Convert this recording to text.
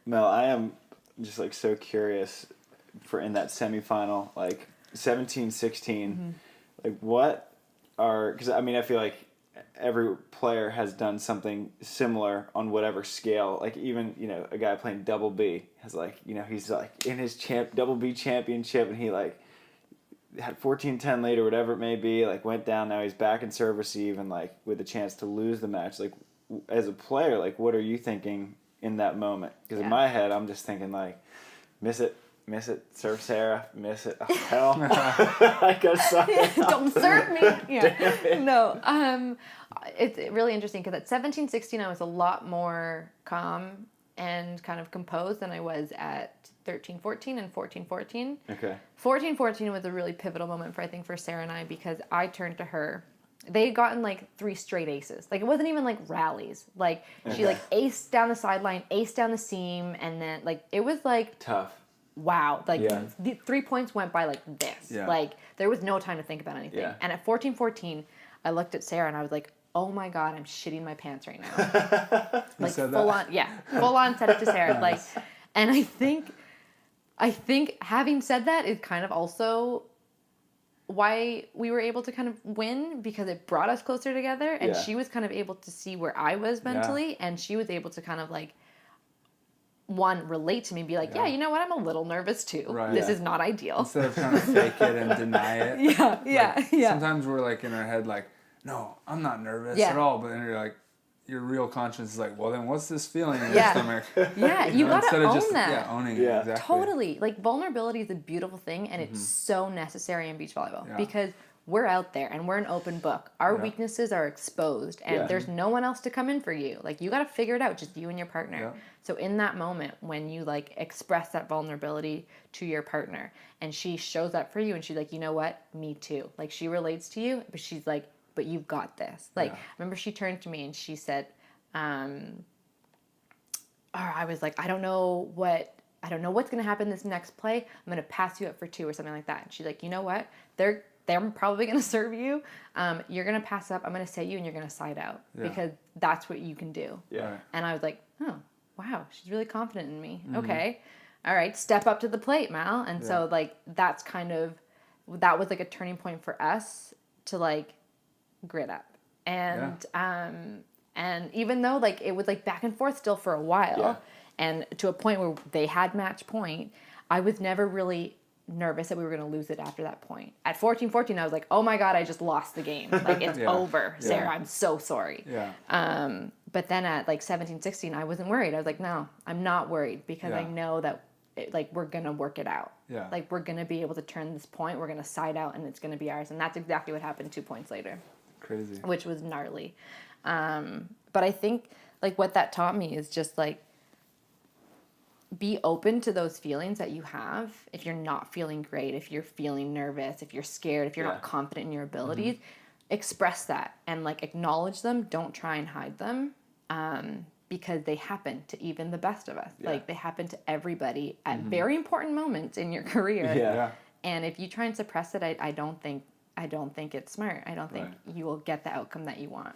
Mel, I am just like so curious for in that semifinal, like 17-16, like what are, because I mean, I feel like every player has done something similar on whatever scale. Like even, a guy playing double B has like, he's like in his double B championship and he like had 14-10 lead or whatever it may be, like went down, now he's back in serve receive and like with a chance to lose the match. Like as a player, like what are you thinking in that moment? Because in my head, I'm just thinking like, miss it, serve Sarah, miss it, oh hell, I got something. Don't serve me. Yeah, no. It's really interesting because at 17-16 I was a lot more calm and kind of composed than I was at 13-14 and 14-14. Okay. 14-14 was a really pivotal moment for Sarah and I because I turned to her. They had gotten like 3 straight aces. Like it wasn't even like rallies. Like she like aced down the sideline, aced down the seam, and then like it was like tough. Wow. Like the 3 points went by like this. Yeah. Like there was no time to think about anything. Yeah. And at 14-14, I looked at Sarah and I was like, oh my God, I'm shitting my pants right now. Like full on, full on said it to Sarah. Like, and I think having said that is kind of also why we were able to kind of win because it brought us closer together and she was kind of able to see where I was mentally and she was able to kind of like relate to me and be like, you know what, I'm a little nervous too. Right. This is not ideal. Instead of trying to fake it and deny it. Yeah. Sometimes we're like in our head like, no, I'm not nervous at all. But then you're like, your real conscience is like, well, then what's this feeling in your stomach? Yeah, you gotta own that. Yeah, owning it, exactly. Totally. Like, vulnerability is a beautiful thing, and it's so necessary in beach volleyball because we're out there and we're an open book. Our weaknesses are exposed, and there's no one else to come in for you. Like, you gotta figure it out, just you and your partner. Yeah. So in that moment, when you, like, express that vulnerability to your partner, and she shows that for you, and she's like, you know what? Me too. Like, she relates to you, but she's like, but you've got this. Like, I remember she turned to me and she said, I was like, I don't know what's going to happen this next play. I'm going to pass you up for 2 or something like that. And she's like, you know what? They're probably going to serve you. You're going to pass up. I'm going to set you and you're going to side out because that's what you can do. Yeah. And I was like, oh, wow. She's really confident in me. Mm-hmm. Okay. All right. Step up to the plate, Mal. And so like, that was like a turning point for us to like, grit up and even though like it was like back and forth still for a while and to a point where they had match point, I was never really nervous that we were going to lose it after that point. At 14-14 I was like, oh my God, I just lost the game, like it's over, Sarah, I'm so sorry. But then at like 17-16 I wasn't worried. I was like, no, I'm not worried because I know that we're going to work it out. Like we're going to be able to turn this point, we're going to side out and it's going to be ours. And that's exactly what happened 2 points later. Crazy. Which was gnarly. But I think like what that taught me is just like be open to those feelings that you have. If you're not feeling great, if you're feeling nervous, if you're scared, if you're not confident in your abilities, express that and like acknowledge them. Don't try and hide them. Because they happen to even the best of us. Like they happen to everybody at very important moments in your career. And if you try and suppress it, I don't think it's smart. I don't think you will get the outcome that you want.